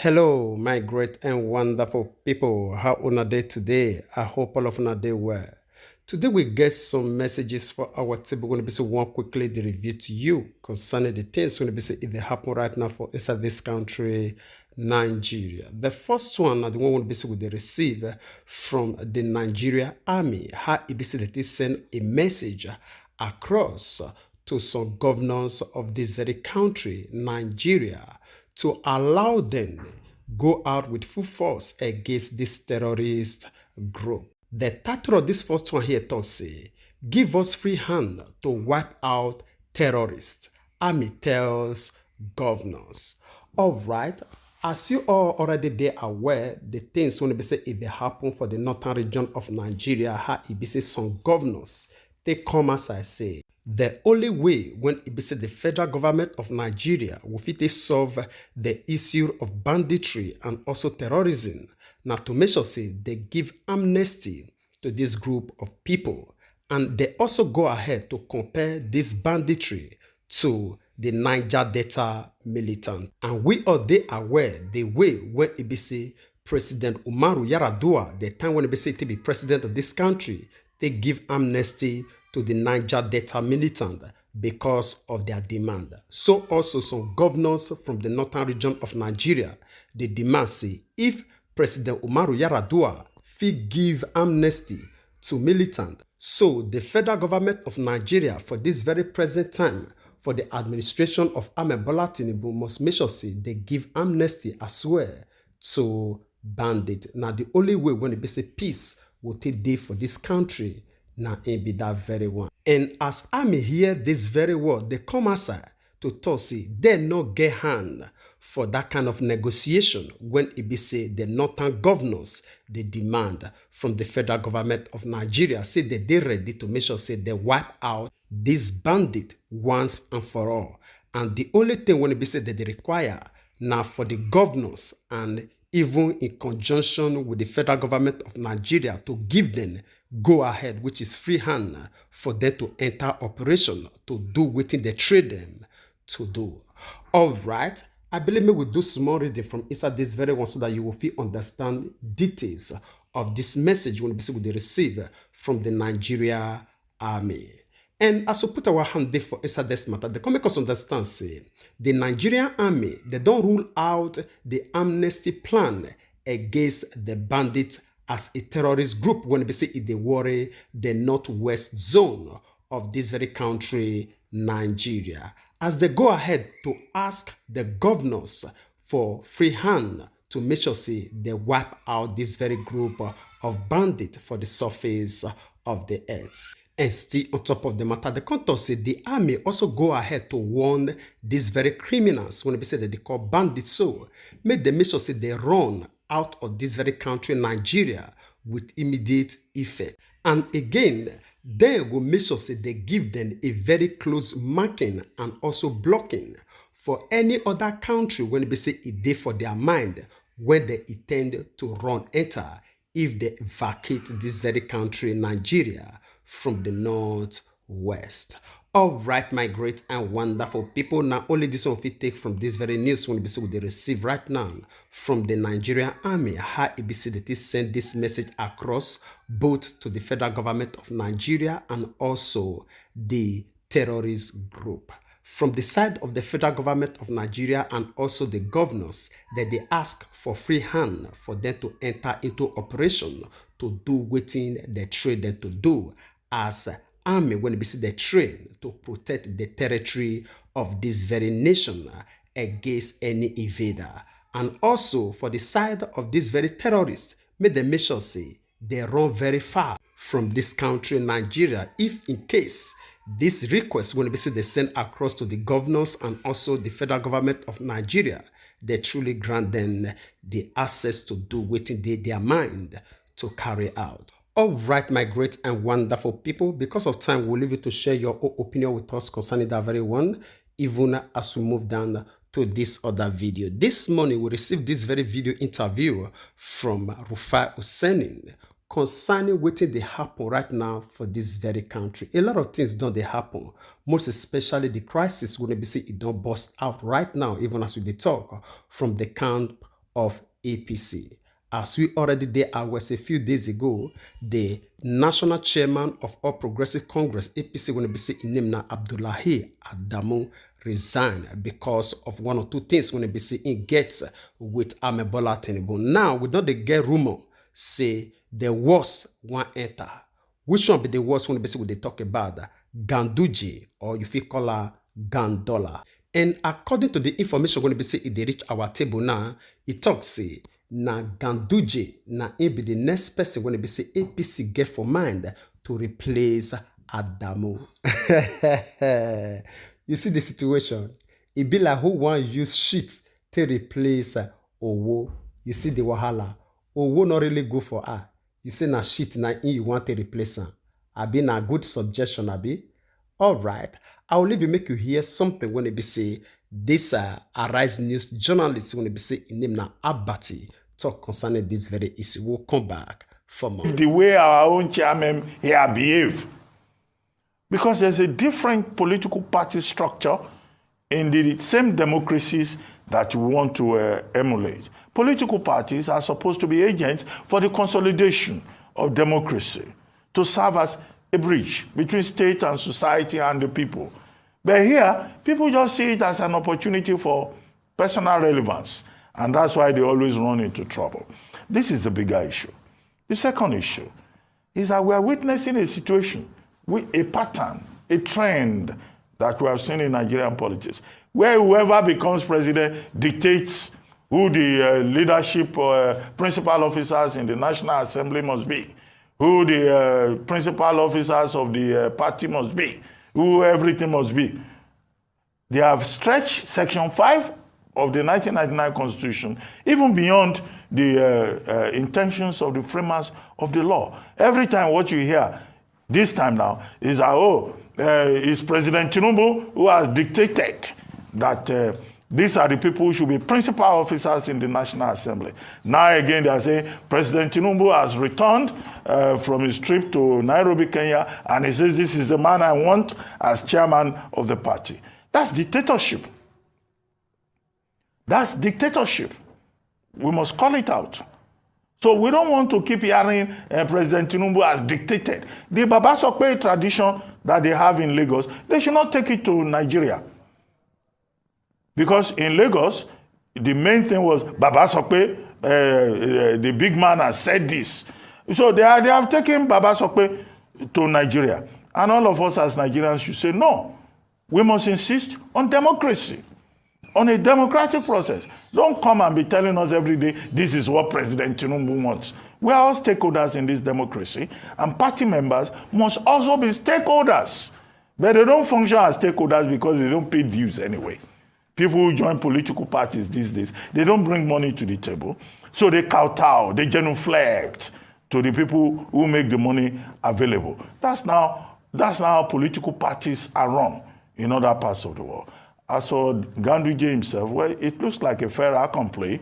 Hello, my great and wonderful people. How una day today? I hope all of una day well. Today we get some messages for our table. We're going to be say one quickly the review to you concerning the things going to be say if they happen right now for inside this country, Nigeria. The first one, the one will be say we they receive from the Nigerian Army. How it be say that they send a message across to some governors of this very country, Nigeria, to allow them go out with full force against this terrorist group. The title of this first one here talks say, give us free hand to wipe out terrorists. Army tells governors. All right. As you all already there aware, the things when be say if they happen for the northern region of Nigeria, how it be say some governors, they come as I say. The only way when it be said the federal government of Nigeria will fit solve the issue of banditry and also terrorism, now to make sure say they give amnesty to this group of people, and they also go ahead to compare this banditry to the Niger Delta militant. And we are they aware the way when it be say President Umaru Yar'Adua, the time when it be say to be president of this country, they give amnesty to the Niger Delta militant because of their demand. So also some governors from the northern region of Nigeria, they demand say if President Umaru Yar'Adua fit give amnesty to militant, so the federal government of Nigeria for this very present time for the administration of Ahmed Bola Tinubu must make sure say they give amnesty as well to bandits. Now the only way when it be say peace will take day for this country, now it be that very one. And as Army hear this very word, they come outside to talk say they not get hand for that kind of negotiation when it be say the northern governors they demand from the federal government of Nigeria say that they ready to make sure say they wipe out this bandit once and for all. And the only thing when it be said that they require now for the governors and even in conjunction with the federal government of Nigeria to give them go ahead, which is free hand for them to enter operation to do within they trade them to do. All right. I believe we will do small reading from inside this very one so that you will feel understand details of this message when we receive from the Nigeria Army. And as we put our hand there for inside this matter, they come make us understand, say, the Nigerian Army, they don't rule out the amnesty plan against the bandits as a terrorist group when we say it they worry the northwest zone of this very country, Nigeria, as they go ahead to ask the governors for free hand to make sure say they wipe out this very group of bandits for the surface of the earth. And still on top of the matter, the contour say the army also go ahead to warn these very criminals when they say that they call bandits, so make them make sure say they run out of this very country, Nigeria, with immediate effect. And again, they will make sure say they give them a very close marking and also blocking for any other country when they say it dey for their mind when they intend to run enter if they vacate this very country, Nigeria, from the northwest. All right, my great and wonderful people. Now, only this one we take from this very news when they receive right now from the Nigerian Army. How ABC that is send this message across both to the federal government of Nigeria and also the terrorist group. From the side of the federal government of Nigeria and also the governors, that they ask for free hand for them to enter into operation to do within the trade them to do as army when they see the train to protect the territory of this very nation against any invader. And also for the side of this very terrorists, make them make sure say they run very far from this country, Nigeria, if in case this request when they say they send across to the governors and also the federal government of Nigeria, they truly grant them the access to do within their mind to carry out. All right, my great and wonderful people, because of time, we'll leave you to share your own opinion with us concerning that very one, even as we move down to this other video. This morning, we received this very video interview from Rufai Hussein concerning what they happen right now for this very country. A lot of things don't they happen, most especially the crisis when we see it don't burst out right now, even as we talk from the camp of APC. As we already did ours a few days ago, the national chairman of All Progressive Congress, APC, when we say in name now, Abdullahi Adamu, resigned because of one or two things when we say in gets with Amebola Tinubu. Now, we don't get rumor, say the worst one enter. Which one be the worst when they talk about Ganduje, or you feel call her Gandola. And according to the information when they reach our table now, it talks say na Ganduje na be the next person when APC get for mind to replace Adamu. You see the situation? It be like who want use shit to replace Owo. You see the wahala. Owo not really go for her. You say na shit na you want to replace her. Abi na good suggestion, Abi. All right. I will leave you make you hear something when it be say this Arise News journalist when it be say in name na Abati talk concerning this very issue. We'll come back for more. The way our own chairman here behave, because there's a different political party structure in the same democracies that you want to emulate. Political parties are supposed to be agents for the consolidation of democracy, to serve as a bridge between state and society and the people. But here, people just see it as an opportunity for personal relevance, and that's why they always run into trouble. This is the bigger issue. The second issue is that we are witnessing a situation, a pattern, a trend that we have seen in Nigerian politics, where whoever becomes president dictates who the leadership principal officers in the National Assembly must be, who the principal officers of the party must be, who everything must be. They have stretched Section 5 of the 1999 Constitution even beyond the intentions of the framers of the law. Every time what you hear this time now is, it's President Tinubu who has dictated that these are the people who should be principal officers in the National Assembly. Now again, they are saying President Tinubu has returned from his trip to Nairobi, Kenya, and he says, this is the man I want as chairman of the party. That's dictatorship. That's dictatorship. We must call it out. So we don't want to keep hearing President Tinubu has dictated. The Baba Sokwe tradition that they have in Lagos, they should not take it to Nigeria. Because in Lagos, the main thing was Baba Sokwe, the big man has said this. So they have taken Baba Sokwe to Nigeria. And all of us as Nigerians should say, no, we must insist on democracy, on a democratic process. Don't come and be telling us every day, this is what President Tinubu wants. We are all stakeholders in this democracy, and party members must also be stakeholders. But they don't function as stakeholders because they don't pay dues anyway. People who join political parties these days, they don't bring money to the table. So they kowtow, they genuflect to the people who make the money available. That's now how political parties are run in other parts of the world. As for Ganduje himself, well, it looks like a fair accompli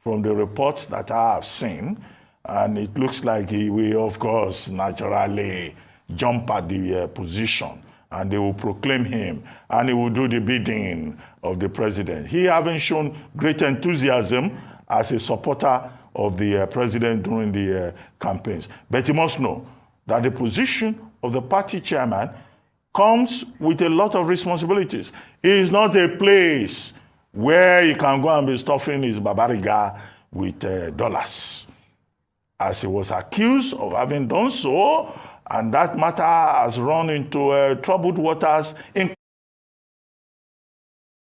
from the reports that I have seen. And it looks like he will, of course, naturally jump at the position. And they will proclaim him, and he will do the bidding of the president. He hasn't shown great enthusiasm as a supporter of the president during the campaigns. But he must know that the position of the party chairman comes with a lot of responsibilities. It is not a place where he can go and be stuffing his babariga with dollars. As he was accused of having done so, and that matter has run into troubled waters in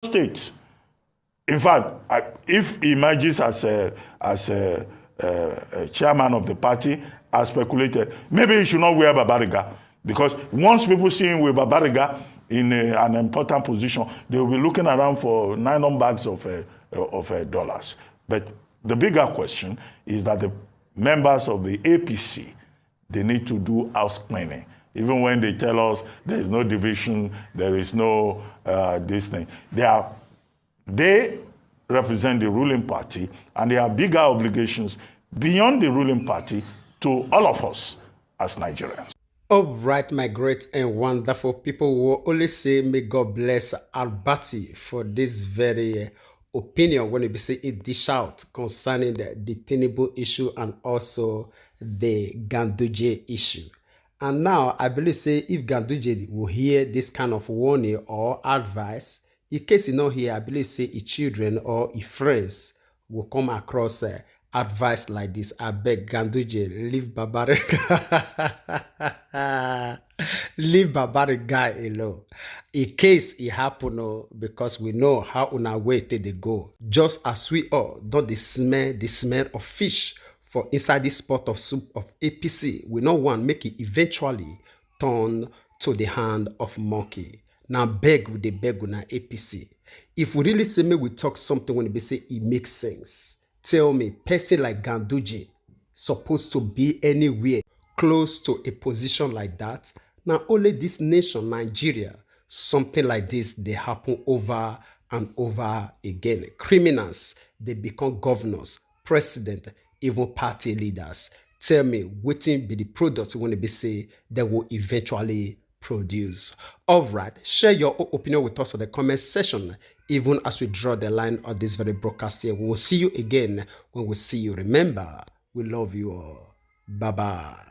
states. In fact, if he emerges as a chairman of the party, as speculated, maybe he should not wear babariga, because once people see him with babariga in an important position, they will be looking around for nylon bags of dollars. But the bigger question is that the members of the APC, they need to do house cleaning. Even when they tell us there is no division, there is no this thing. They represent the ruling party, and they have bigger obligations beyond the ruling party to all of us as Nigerians. All right, my great and wonderful people will always say, may God bless Albati for this very opinion when it be say it dish out concerning the Tinubu issue and also the Ganduje issue. And now I believe say if Ganduje will hear this kind of warning or advice, in case he not hear, I believe say his children or his friends will come across advice like this. I beg Ganduje, leave barbaric, leave barbaric guy alone. In case it happen, because we know how una way till they go. Just as we all don't the smell of fish for inside this pot of soup of APC, we no want make it eventually turn to the hand of monkey. Now beg with the beg on APC. If we really say me we talk something when they say it makes sense, tell me, person like Ganduje supposed to be anywhere close to a position like that? Now only this nation, Nigeria, something like this, they happen over and over again. Criminals, they become governors, president, even party leaders. Tell me, wetin be the product when they say they will eventually produce. All right, share your own opinion with us in the comment section. Even as we draw the line of this very broadcast here, we will see you again when we see you. Remember, we love you all. Bye-bye.